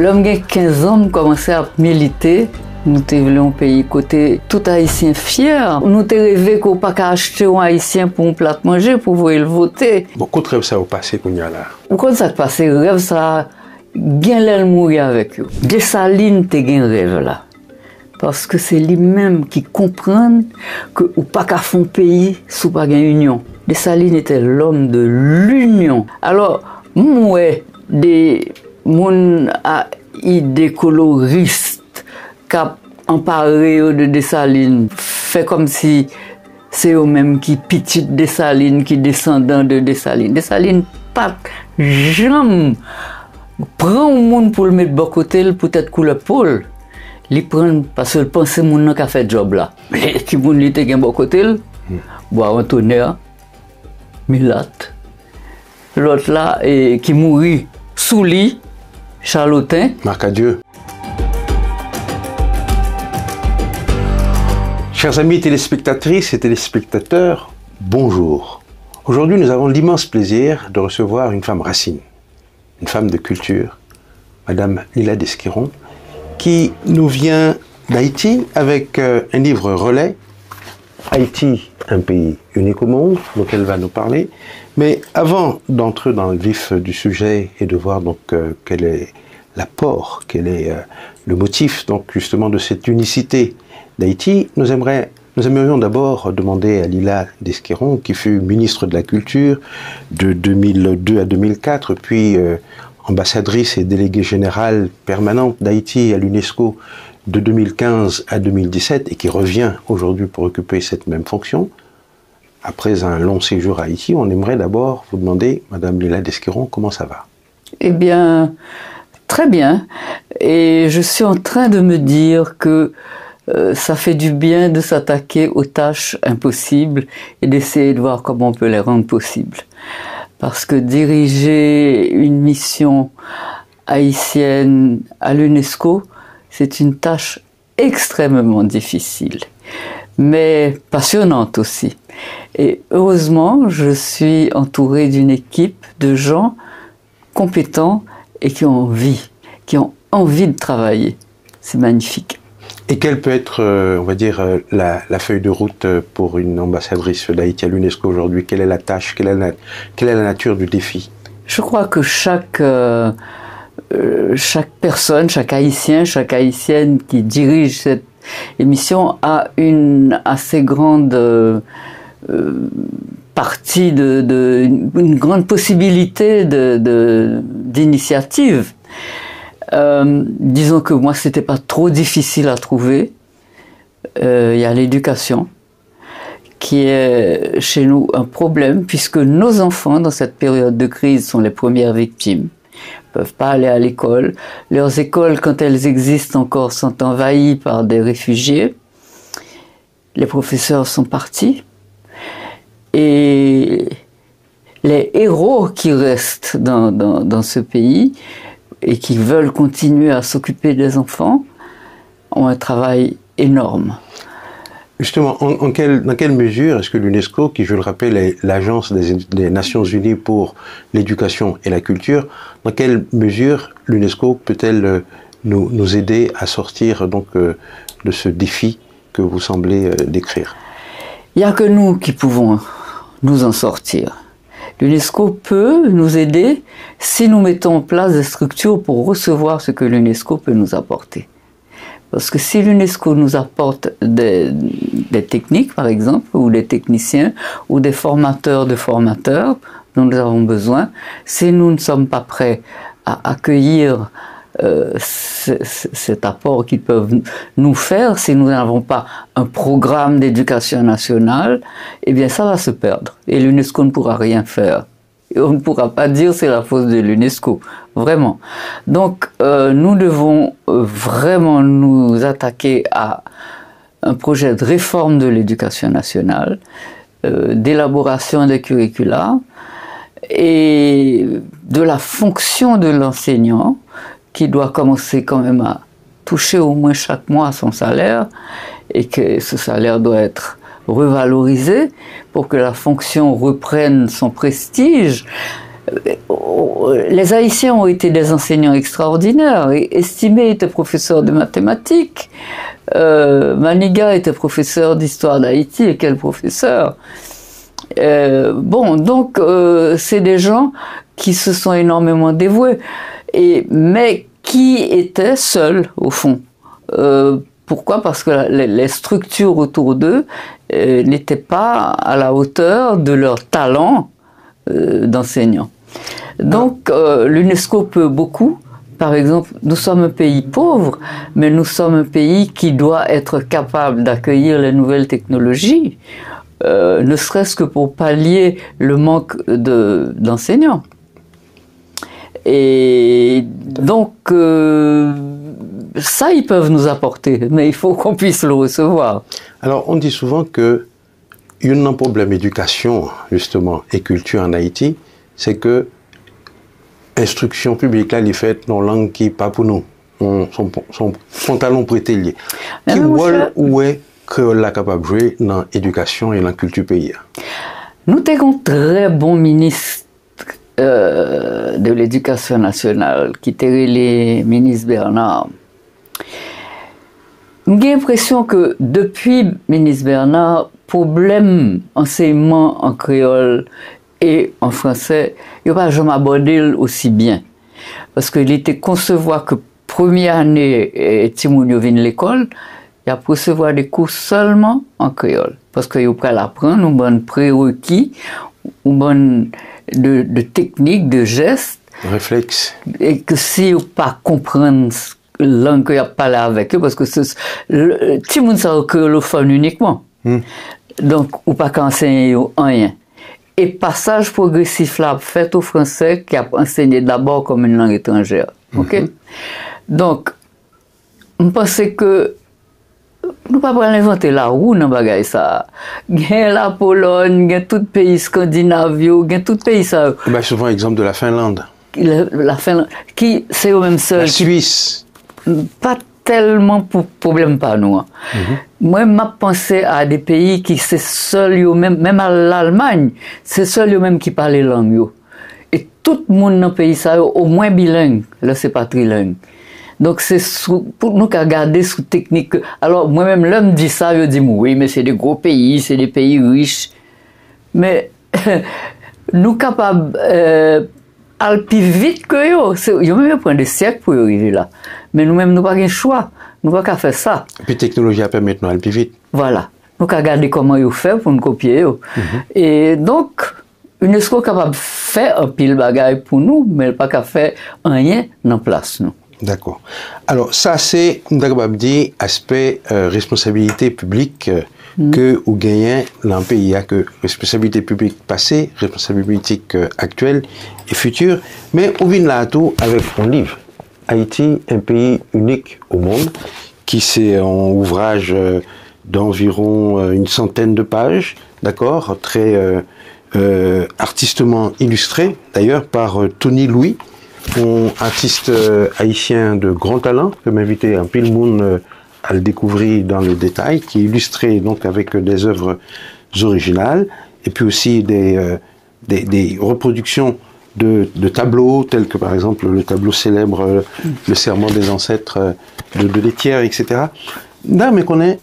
l'homme a 15 ans commençait à militer. Nous étions un pays côté tout haïtien fier. Nous t'ai rêvé qu'on pas qu'à acheter un haïtien pour un plat de manger pour pouvoir le voter. Beaucoup de rêves ça au passé qu'on y a là. Pourquoi ça passe rêve ça gain l'aile mourir avec eux. Dessalines te gain rêve là. Parce que c'est lui-même qui comprend que ou pas qu'à fond pays sous pas gain union. Dessalines était l'homme de l'union. Alors moi des mon a idée coloriste cap emparé de Dessalines, fait comme si c'est eux-mêmes qui petit Dessalines, qui descendant de Dessalines. Dessalines pas jamais prend un monde pour le mettre de bon côté, peut-être couleur pôle. Ils prennent parce que pense que mon qui a fait job là. Mais qui moun li te gen bon côté, boire un tonnerre, Milat. L'autre là qui mourit sous lit, Charlotin. Marc à Dieu. Chers amis téléspectatrices et téléspectateurs, bonjour. Aujourd'hui, nous avons l'immense plaisir de recevoir une femme racine, une femme de culture, Madame Lila Desquiron, qui nous vient d'Haïti avec un livre relais, Haïti, un pays unique au monde, dont elle va nous parler. Mais avant d'entrer dans le vif du sujet et de voir donc quel est l'apport, quel est le motif donc justement de cette unicité d'Haïti, nous aimerions d'abord demander à Lila Desquiron, qui fut ministre de la Culture de 2002 à 2004, puis ambassadrice et déléguée générale permanente d'Haïti à l'UNESCO de 2015 à 2017, et qui revient aujourd'hui pour occuper cette même fonction. Après un long séjour à Haïti, on aimerait d'abord vous demander, Madame Lila Desquiron, comment ça va? Eh bien, très bien. Et je suis en train de me dire que ça fait du bien de s'attaquer aux tâches impossibles et d'essayer de voir comment on peut les rendre possibles. Parce que diriger une mission haïtienne à l'UNESCO, c'est une tâche extrêmement difficile, mais passionnante aussi. Et heureusement, je suis entourée d'une équipe de gens compétents et qui ont envie de travailler. C'est magnifique. Et quelle peut être, on va dire, la feuille de route pour une ambassadrice d'Haïti à l'UNESCO aujourd'hui? Quelle est la tâche? Quelle est la nature du défi? Je crois que chaque personne, chaque Haïtien, chaque Haïtienne qui dirige cette émission a une assez grande partie une grande possibilité d'initiative. Disons que moi, c'était pas trop difficile à trouver. Il y a l'éducation, qui est chez nous un problème, puisque nos enfants, dans cette période de crise, sont les premières victimes. Ils peuvent pas aller à l'école. Leurs écoles, quand elles existent encore, sont envahies par des réfugiés. Les professeurs sont partis. Et les héros qui restent dans ce pays et qui veulent continuer à s'occuper des enfants ont un travail énorme. Justement, dans quelle mesure est-ce que l'UNESCO, qui je le rappelle est l'agence des Nations Unies pour l'éducation et la culture, dans quelle mesure l'UNESCO peut-elle nous aider à sortir donc de ce défi que vous semblez décrire? Il n'y a que nous qui pouvons nous en sortir. L'UNESCO peut nous aider si nous mettons en place des structures pour recevoir ce que l'UNESCO peut nous apporter. Parce que si l'UNESCO nous apporte des techniques, par exemple, ou des techniciens, ou des formateurs de formateurs dont nous avons besoin, si nous ne sommes pas prêts à accueillir cet apport qu'ils peuvent nous faire, si nous n'avons pas un programme d'éducation nationale, eh bien ça va se perdre. Et l'UNESCO ne pourra rien faire. Et on ne pourra pas dire c'est la faute de l'UNESCO, vraiment. Donc nous devons vraiment nous attaquer à un projet de réforme de l'éducation nationale, d'élaboration des curricula et de la fonction de l'enseignant, qui doit commencer quand même à toucher au moins chaque mois son salaire, et que ce salaire doit être revalorisé pour que la fonction reprenne son prestige. les Haïtiens ont été des enseignants extraordinaires. Estimé était professeur de mathématiques. Maniga était professeur d'histoire d'Haïti. Et quel professeur! Bon, donc c'est des gens qui se sont énormément dévoués, mais qui étaient seuls au fond. Pourquoi? Parce que les structures autour d'eux n'étaient pas à la hauteur de leur talent d'enseignants. Donc l'UNESCO peut beaucoup. Par exemple, nous sommes un pays pauvre, mais nous sommes un pays qui doit être capable d'accueillir les nouvelles technologies, ne serait-ce que pour pallier le manque d'enseignants. Et donc, ça, ils peuvent nous apporter, mais il faut qu'on puisse le recevoir. Alors, on dit souvent que un problème d'éducation, justement, et culture en Haïti, c'est que l'instruction publique, là, elle est faite dans une langue qui n'est pas pour nous. Son pantalon prêté lié. Qui rôle ou est créole là capable de jouer dans l'éducation et dans la culture pays? Nous avons un très bon ministre de l'éducation nationale, qui était le ministre Bernard. J'ai l'impression que depuis le ministre Bernard, problème enseignement en créole et en français, il n'y a pas jamais abordé aussi bien. Parce qu'il était concevoir que première année, Timounio vient de l'école, il y a recevoir des cours seulement en créole. Parce qu'il y a l'apprendre, un bon prérequis, un bon de technique, de gestes. Réflexe. Et que si vous ne pas comprendre la langue qu'il a parlé avec eux, parce que tout le monde sait créolophone uniquement. Donc, ou pas qu'enseigner rien. Et passage progressif là, fait au français, qui a enseigné d'abord comme une langue étrangère. Ok? Donc, je pense que nous ne pouvons pas inventer la roue dans bagaille ça. Il y a la Pologne, il y a tout pays scandinave, il y a tout pays ça. Ben, souvent exemple de la Finlande. La Finlande, qui c'est au même seul. La Suisse. Pas tellement pour problème pas nous. Moi, je pensé à des pays qui c'est seuls même à l'Allemagne, c'est seuls eux-mêmes qui parlent les langues. Et tout le monde dans le pays ça au moins bilingue. Là c'est pas trilingue. Donc c'est pour nous qu'à garder sous technique. Alors moi-même l'homme dit ça, je dis oui, mais c'est des gros pays, c'est des pays riches. Mais nous capables aller plus vite que eux. Ils ont même pris des siècles pour y arriver là. Mais nous-mêmes nous pas de choix. Nous pas qu'à faire ça. Et puis la technologie a permis de aller plus vite. Voilà. Nous qu'à regarder comment ils font pour nous copier. Et donc UNESCO est capable de faire un pile bagaille pour nous, mais pas qu'à faire rien dans place nous. D'accord. Alors ça c'est, on peut dire, aspect responsabilité publique que ou gagnant dans le pays. Il y a que responsabilité publique passée, responsabilité actuelle et future. Mais on vient là tout avec un livre. Haïti, un pays unique au monde, qui c'est un ouvrage d'environ une centaine de pages, d'accord, très artistement illustré, d'ailleurs par Tony Louis, un artiste haïtien de grand talent, que m'inviter un peu le monde à le découvrir dans le détail, qui est illustré donc avec des œuvres originales, et puis aussi des reproductions de tableaux, tels que par exemple le tableau célèbre Le serment des ancêtres de Lethière, etc. Non, mais qu'on est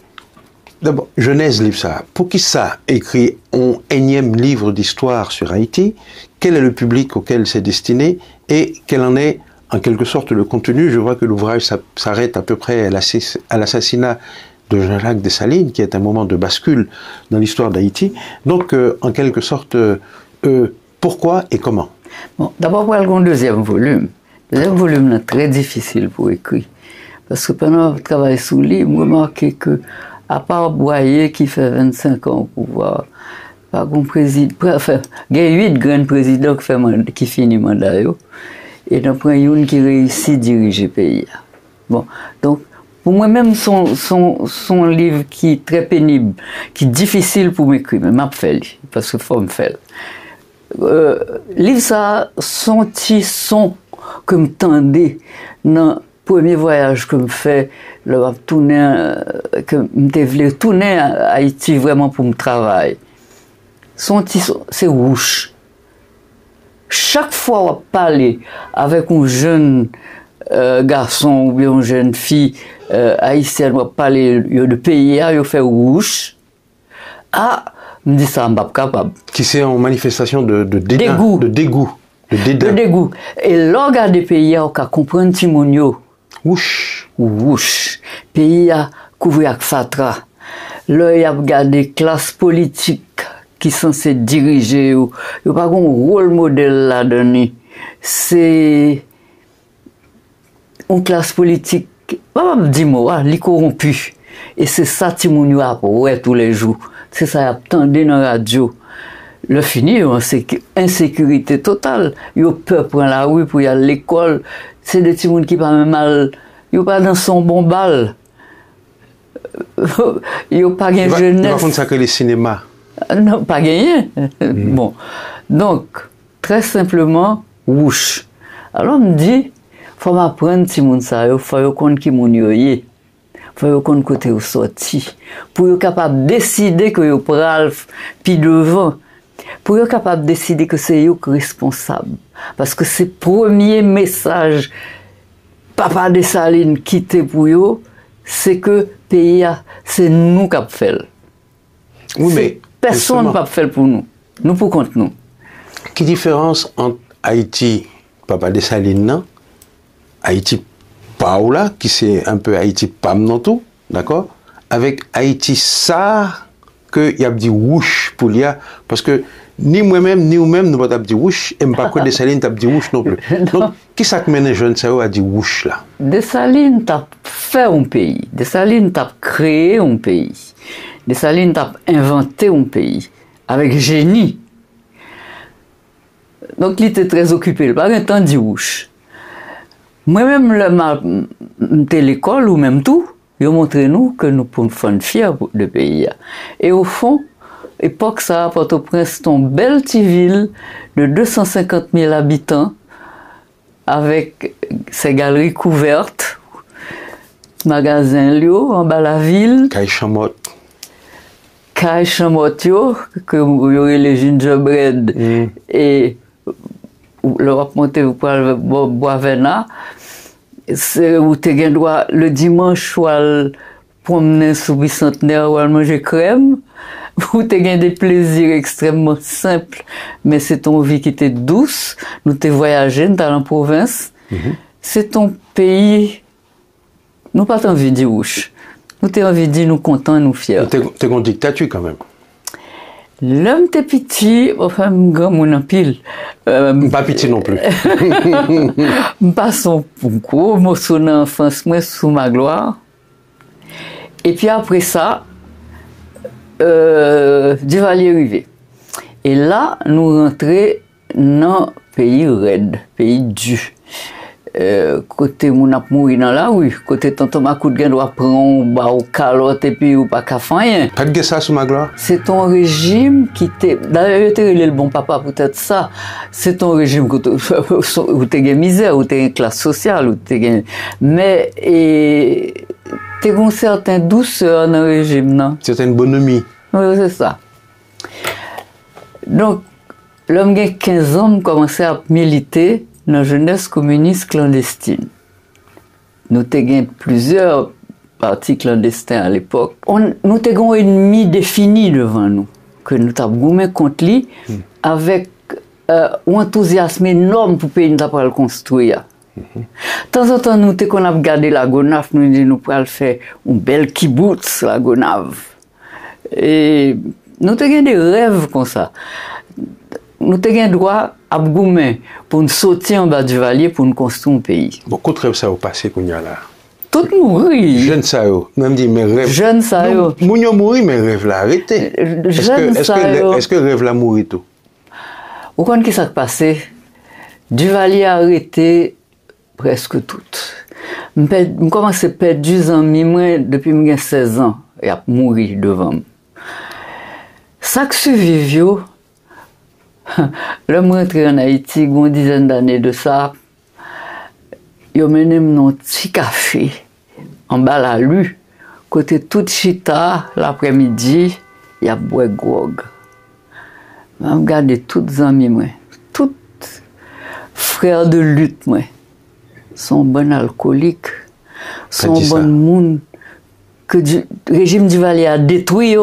d'abord, Genèse livre ça. Pour qui ça écrit un énième livre d'histoire sur Haïti? Quel est le public auquel c'est destiné? Et quel en est, en quelque sorte, le contenu? Je vois que l'ouvrage s'arrête à peu près à l'assassinat de Jean-Jacques Dessalines, qui est un moment de bascule dans l'histoire d'Haïti. Donc, en quelque sorte, pourquoi et comment? Bon, d'abord, pour le deuxième volume. Le deuxième volume est très difficile pour écrire. Parce que pendant que je travaille sous lui, je remarque que, à part Boyer qui fait 25 ans au pouvoir, pas un président, enfin, il y a 8 grands présidents qui finissent le mandat, et il y en a une qui réussit à diriger le pays. Bon, donc, pour moi-même, son livre qui est très pénible, qui est difficile pour m'écrire, mais je fais parce qu'il faut me faire. Livre ça, son petit son que me tendait dans le premier voyage que me fait, que me voulais tourner à Haïti vraiment pour me travailler. Son petit son, c'est rouge. chaque fois on parle avec un jeune garçon ou bien une jeune fille haïtienne, on parle de pays, on fait rouge. Ah, me dit ça, je ne suis pas capable. Qui c'est en manifestation de dédain, dégoût. de dégoût. De dégoût. Et là, regarde des pays, on peut comprendre Timonio. Ouch. Ouch. Pays a couvert avec fatra. Là, il y a regardé classe politique qui sont censés diriger. Il n'y a pas de rôle modèle là-dedans. C'est une classe politique, dis-moi, li corrompu. Et c'est ça Timonio a ouais tous les jours. C'est ça attendait dans la radio. Le fini, insécurité totale. Il y a peur pour la rue, pour aller à l'école. C'est des petits gens qui pas même mal. Il n'y a pas dans son bon bal. Il n'y a pas de jeunesse. Par contre, ça que les cinémas. Non, pas gagné. Bon. Donc, très simplement, wouch. Alors, on me dit, il faut m'apprendre si moun sa yo, faut connaître qui moun yo yé. Faut connaître côté où sorti. Pour être capable de décider que yo pral pi devant. Pour être capable de décider que c'est eux responsable. Parce que c'est le premier message Papa Dessalines quitté pour eux, c'est que pays c'est nous qui avons fait. Oui, mais personne ne peut faire pour nous. Nous pour contre nous. Quelle différence entre Haïti, Papa Dessalines, non? Haïti Paola, qui c'est un peu Haïti Pam non tout, d'accord? Avec Haïti ça que y a dit wouch pour l'IA, parce que ni moi-même ni vous-même nous pas dit wouch et pas que Dessalines t'a dit wouch non plus. Donc qui ça que mène les jeunes ça a dit wouch là? Dessalines t'a fait un pays, Dessalines t'a créé un pays, Dessalines t'a inventé un pays avec génie. Donc il était très occupé, il pas un temps dit wouch. Moi-même le l'école ou même tout. Ils ont montré nous que nous pouvons faire fiers de pays. Et au fond, époque ça, Port-au-Prince, c'est une belle petite ville de 250 000 habitants avec ses galeries couvertes, magasins lieux en bas de la ville. Caille Chamot. Caille Chamot, que vous aurez les gingerbread et l'Europe montée vous pouvez boire vena. Où tu as droit le dimanche ou promener sous le bicentenaire ou manger crème, où tu as des plaisirs extrêmement simples, mais c'est ton vie qui était douce. Nous t'es voyagé, nous t'es en province. C'est ton pays. Nous pas envie de dire ouche. Nous t'es envie de dire nous contents, nous fiers. Tu es en dictature quand même. L'homme t'es petit, enfin, grand mon en pile. Pas petit non plus. Passons pour gros morceau d'enfance, moi, sous ma gloire. Et puis après ça, Duvalier arrivé. Et là, nous rentrons dans le pays raide, pays du. Côté mon a mouru dans la rue, côté tonton Macoute gen doit prendre ou calotte et puis ou pas qu'à faire rien. Pas de ça sous ma gloire. C'est ton régime qui t'est. D'ailleurs, tu es le bon papa peut-être ça. C'est ton régime où tu as misère, où tu as une classe sociale, où tu as. Mais tu as une certaine douceur dans le régime, non? Certaine bonhomie. Oui, c'est ça. Donc, l'homme qui a 15 ans commençait à militer dans la jeunesse communiste clandestine. Nous avons plusieurs partis clandestins à l'époque. Nous avons un ennemi défini devant nous, que nous avons contre lui, avec un enthousiasme énorme pour pays nous le construire. De temps en temps, nous avons regardé la Gonave, nous disons nous pourrions faire une belle kibbutz, la Gonave. Et nous avons des rêves comme ça. Nous avons droit à goumer pour nous sortir en bas du Valier pour nous construire un pays. Beaucoup de rêves ça au passé qu'on y a là. Tout mourir. Jeune ça yo, même dit mes rêves. Jeune ça yo. Mounio mourir mes rêves là arrêtez. Est-ce que rêve là mourir tout? Vous connaissez ce qui s'est passé? Duvalier a arrêté presque tout. Je commence à perdre 10 ans depuis que j'ai 16 ans et à mourir devant moi. Ça qui survit, l'homme rentré en Haïti, une dizaine d'années de ça, il m'a mené dans un petit café, en bas la rue, côté tout chita, l'après-midi, il y a boire grog. Je regarde toutes les amis, toutes frères de lutte, moi. Sont bons alcooliques, sont bons monde que le régime Duvalier a détruit.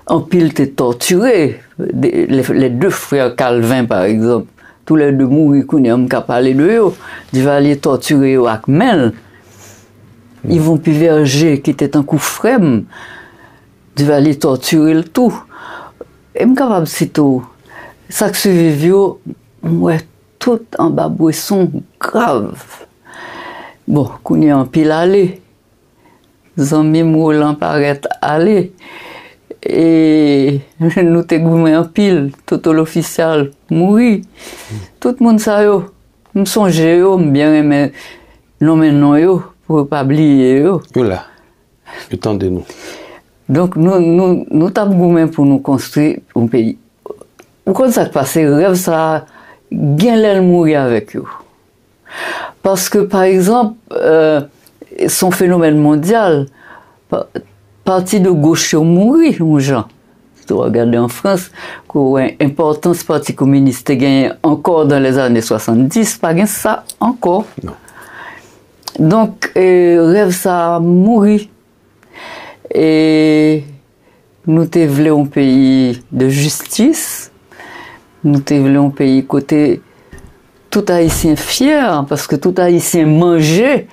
En pile, t'es torturé. Les deux frères Calvin, par exemple, tous les deux mourir, qu'on a qu'à parler de eux. Duvalier torturé avec Mel. Yvon Puverger, qui était un coup frème, Duvalier torturé le tout. Et je suis capable de citer ça que suivi, ouais, tout en bas boisson grave. Bon, qu'on y a en pile aller. Zami Moulan paraît aller. Et nous te goumé en pile, tout l'officiel mourir. Tout le monde ça yo. Me songe yo, bien aimé non yo pour pas oublier yo. Voilà. Le temps de nous. Donc nous t'avons goumé pour nous construire un pays. Quand ça passe, rêve ça gain l'aile mourir avec eux. Parce que par exemple son phénomène mondial parti de gauche mourir mon gens. Si tu regardes en France, l'importance du Parti communiste gagne encore dans les années 70, pas gain ça encore. Non. Donc rêve ça mourir. Et nous te voulons un pays de justice. Nous te voulons un pays côté tout haïtien fier, parce que tout haïtien mangeait.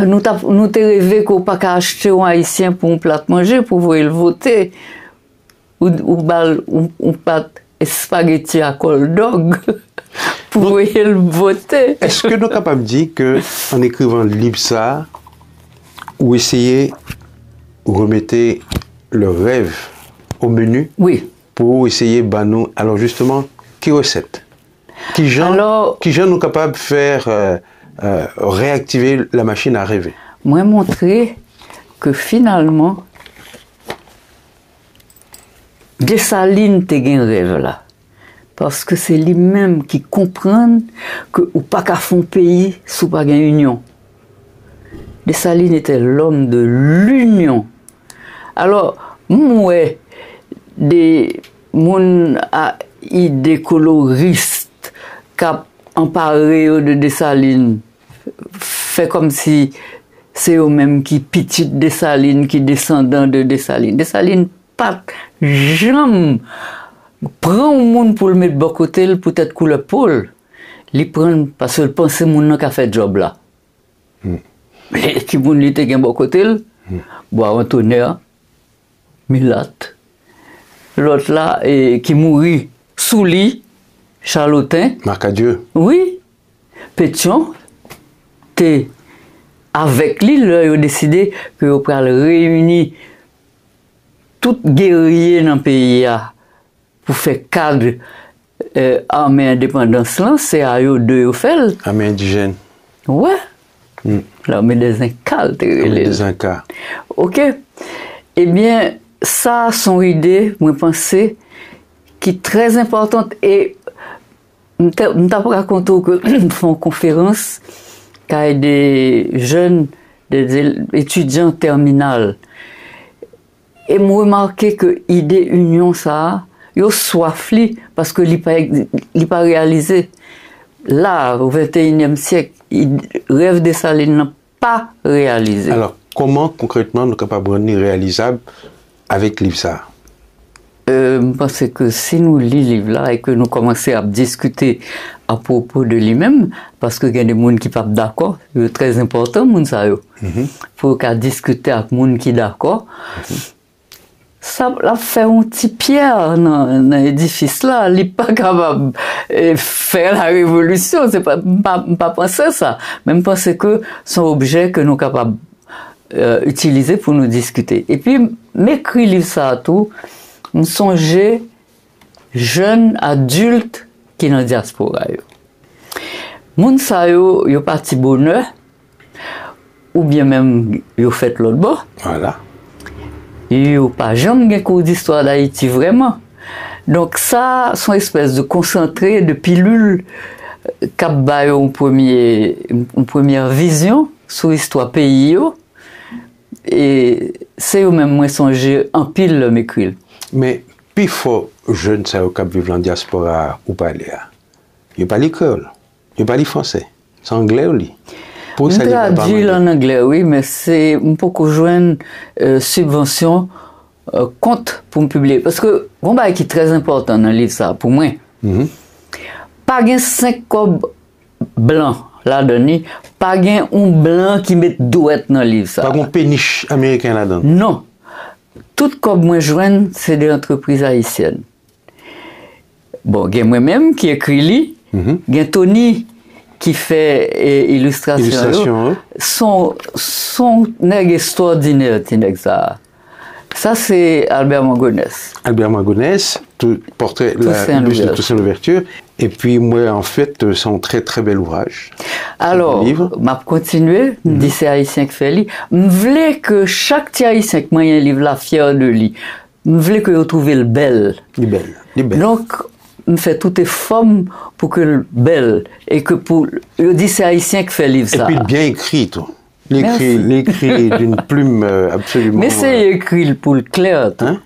Nous te rêvé qu'on pas qu'à acheter un haïtien pour un plat manger pour voir le voter. Ou pâte spaghetti à cold dog pour voir le voter. Est-ce que nous sommes capables de dire qu'en écrivant le livre ça, ou essayer de remettre le rêve au menu? Oui. Pour essayer de alors justement, qui recette? Qui gens nous capables de faire réactiver la machine à rêver? Moi, montrer que finalement, Dessalines te gen rêve là. Parce que c'est lui-même qui comprend que ou pas qu'à fond pays sous pas une union. Dessalines était l'homme de l'union. Alors, moi, des moun à idées coloristes qui emparé de Dessalines, fait comme si c'est eux-mêmes qui petite Dessalines, qui descendant de Dessalines. Dessalines pas jamais prend un monde pour le mettre de côté pour être couleur pôle. Il prend parce qu'il pense moun qui a fait job là. Mais qui moun li te gen de côté, boire un tonnerre, Milat. L'autre là qui mourit sous lit, Charlotin. Marcadieu. Oui. Pétion, t'es avec lui, là, ils ont décidé que vous pourrez réunir tout guerrier dans le pays pour faire cadre armée indépendance là, c'est à eux deux fait. Armée indigène. Ouais. L'armée des Incas. L'armée des Incas. Ok. Eh bien, ça, son idée, moi pensais, qui est très importante. Et je t'ai raconté que font conférence quand des jeunes, des étudiants terminales. Et je remarqué que l'idée union, ça, ils ont soif parce que l'IPA pas réalisé. Là, au XXIe siècle, le rêve de Dessalines n'a pas réalisé. Alors, comment concrètement nous sommes capables de rendre réalisable avec l'IFSA? Je pense que si nous lisons le livre là et que nous commençons à discuter à propos de lui-même, parce qu'il y a des gens qui ne sont pas d'accord, c'est très important, pour qu'on discute avec des gens qui sont d'accord. Ça a fait un petit pierre dans l'édifice là, il n'est pas capable de faire la révolution, c'est pas penser ça, même penser que son objet que nous sommes capables d'utiliser pour nous discuter. Et puis, m'écrit livre ça à tout, me songer jeunes adultes qui sont dans la diaspora. Moun sa yo parti bonheur, ou bien même yo fait l'autre bord. Voilà. Yo pas jamais gen cours d'histoire d'Haïti vraiment. Donc ça, son espèce de concentré, de pilule, cap ba yo une première vision sur l'histoire pays yo. Et c'est eux même moi songer en pile le m'écrire. Mais puis faut jeunes ça au Cap vivre en diaspora ou pas là. Il pas l'école, il pas le français. C'est anglais ou li. Pour ça traduit en anglais oui, mais c'est un peu qu'on joindre subvention compte pour me publier parce que bon bah qui est très important dans le livre ça pour moi. Pas gain 5 cob blancs là-dedans, pas gain un blanc qui met douette dans le livre ça. Pas un péniche américain là-dedans. Non. Tout comme moi joigne, c'est des entreprises haïtiennes. Bon, il y a moi-même qui écrit li, il y a Tony qui fait illustration. Son nègre extraordinaire, ça c'est Albert Mangonès. Albert Mangonès, tout portrait la buste de Toussaint Louverture. Et puis moi en fait c'est un très très bel ouvrage. Alors, m'a continué, me dit c'est haïtien qui fait li. Me voulais que chaque petit haïtien qui m'a un livre là fier de lui. Me voulais que vous trouviez le bel. Les belles. Donc me fait tout effort pour que le bel et que pour le dit c'est haïtien qui fait livre ça. Et puis bien écrit tout. L'écrit d'une plume absolument. Mais c'est écrit pour le clair. Hein?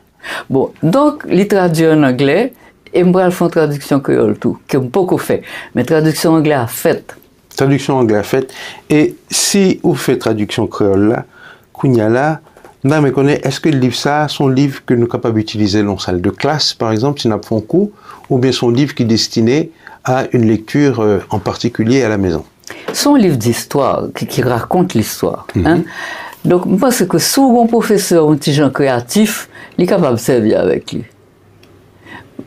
Bon, donc il traduit en anglais et moi je fais une traduction créole tout, que beaucoup fait. Mais traduction anglais à fait. Traduction anglais à fait. Et si vous faites traduction créole là, Kounia là, mais connaît, est-ce que le livre ça, son livre que nous sommes capables d'utiliser dans la salle de classe, par exemple, si nous avons un cours, ou bien son livre qui est destiné à une lecture en particulier à la maison? Son livre d'histoire qui raconte l'histoire. Hein? Donc, je pense que si un professeur, un petit genre créatif, il est capable de servir avec lui.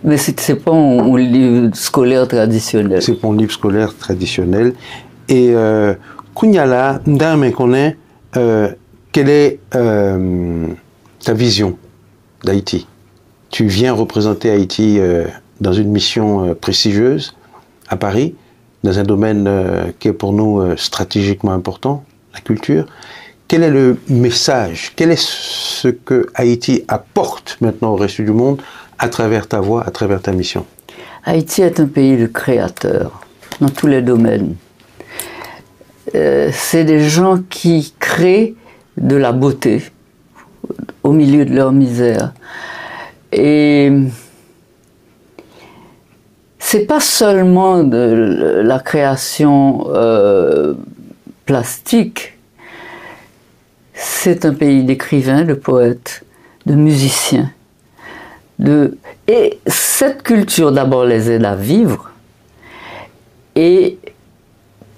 Mais ce n'est pas un livre scolaire traditionnel. C'est pas un livre scolaire traditionnel. Et Kounyala, m'dame connaît quelle est ta vision d'Haïti? Tu viens représenter Haïti dans une mission prestigieuse à Paris, dans un domaine qui est pour nous stratégiquement important, la culture. Quel est le message? Quel est ce que Haïti apporte maintenant au reste du monde à travers ta voix, à travers ta mission? Haïti est un pays de créateurs dans tous les domaines. C'est des gens qui créent de la beauté au milieu de leur misère. Et c'est pas seulement de la création plastique. C'est un pays d'écrivains, de poètes, de musiciens. Et cette culture d'abord les aide à vivre et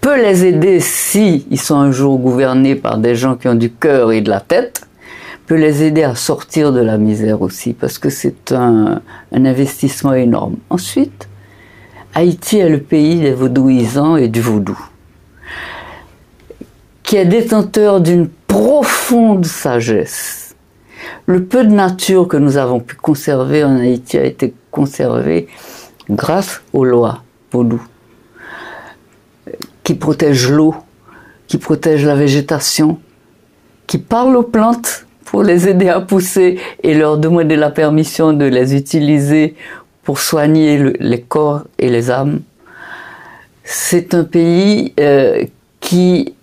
peut les aider si ils sont un jour gouvernés par des gens qui ont du cœur et de la tête, peut les aider à sortir de la misère aussi parce que c'est un investissement énorme. Ensuite, Haïti est le pays des vaudouisants et du vaudou, qui est détenteur d'une profonde sagesse. Le peu de nature que nous avons pu conserver en Haïti a été conservé grâce aux lois vaudou, qui protègent l'eau, qui protègent la végétation, qui parlent aux plantes pour les aider à pousser et leur demander la permission de les utiliser pour soigner les corps et les âmes. C'est un pays qui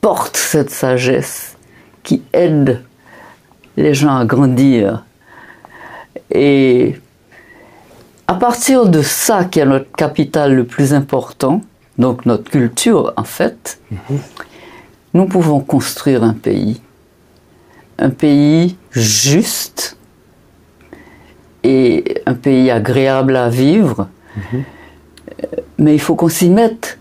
porte cette sagesse, qui aide les gens à grandir. Et à partir de ça, qui est notre capital le plus important, donc notre culture en fait, nous pouvons construire un pays juste et un pays agréable à vivre. Mais il faut qu'on s'y mette,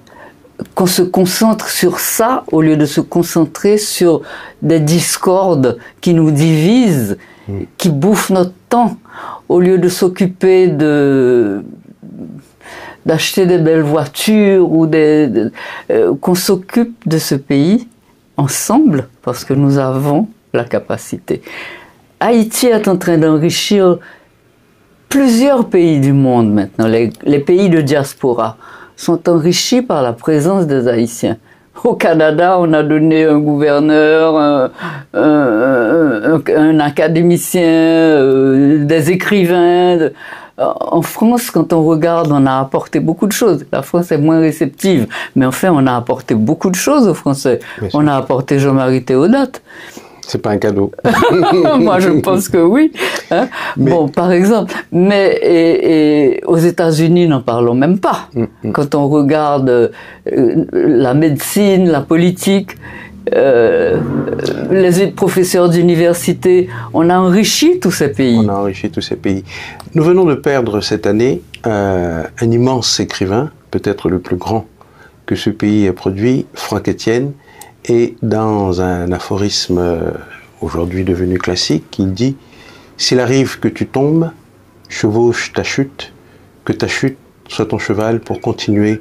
qu'on se concentre sur ça au lieu de se concentrer sur des discordes qui nous divisent, qui bouffent notre temps, au lieu de s'occuper d'acheter des belles voitures ou qu'on s'occupe de ce pays ensemble parce que nous avons la capacité. Haïti est en train d'enrichir plusieurs pays du monde maintenant. Les pays de diaspora sont enrichis par la présence des Haïtiens. Au Canada, on a donné un gouverneur, un académicien, des écrivains. En France, quand on regarde, on a apporté beaucoup de choses. La France est moins réceptive, mais enfin, on a apporté beaucoup de choses aux Français. On a apporté Jean-Marie Théodote. C'est pas un cadeau. Moi, je pense que oui. Hein. Bon, par exemple. Mais et aux États-Unis, n'en parlons même pas. Quand on regarde la médecine, la politique, les professeurs d'université, on a enrichi tous ces pays. On a enrichi tous ces pays. Nous venons de perdre cette année un immense écrivain, peut-être le plus grand que ce pays ait produit, Franck Etienne. Et dans un aphorisme aujourd'hui devenu classique, il dit « S'il arrive que tu tombes, chevauche ta chute, que ta chute soit ton cheval pour continuer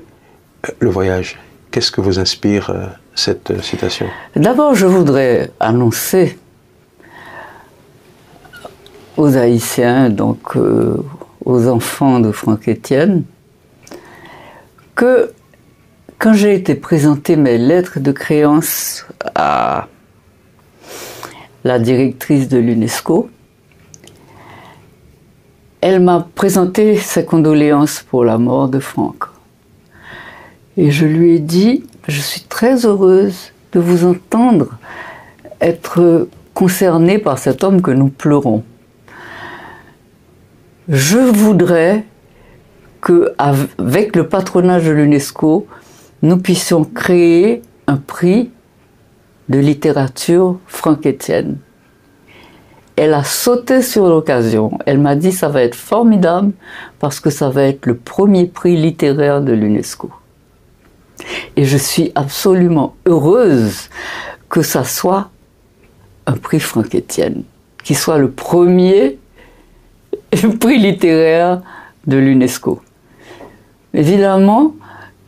le voyage ». Qu'est-ce que vous inspire cette citation? D'abord, je voudrais annoncer aux Haïtiens, donc aux enfants de Franck Etienne, que quand j'ai été présenter mes lettres de créance à la directrice de l'UNESCO, elle m'a présenté ses condoléances pour la mort de Franck. Et je lui ai dit, je suis très heureuse de vous entendre être concernée par cet homme que nous pleurons. Je voudrais qu'avec le patronage de l'UNESCO, nous puissions créer un prix de littérature Franck Etienne. Elle a sauté sur l'occasion. Elle m'a dit ça va être formidable parce que ça va être le premier prix littéraire de l'UNESCO. Et je suis absolument heureuse que ça soit un prix Franck Etienne, qui soit le premier prix littéraire de l'UNESCO. Évidemment,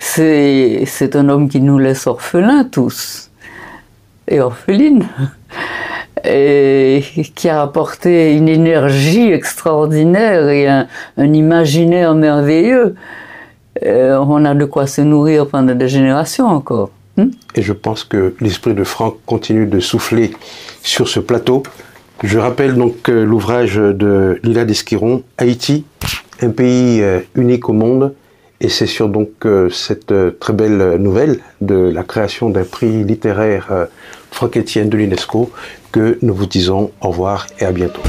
c'est un homme qui nous laisse orphelins tous, et orphelines, et qui a apporté une énergie extraordinaire et un imaginaire merveilleux. On a de quoi se nourrir pendant des générations encore. Et je pense que l'esprit de Franck continue de souffler sur ce plateau. Je rappelle donc l'ouvrage de Lila Desquiron, Haïti, un pays unique au monde. Et c'est sur donc cette très belle nouvelle de la création d'un prix littéraire Franck Etienne de l'UNESCO que nous vous disons au revoir et à bientôt.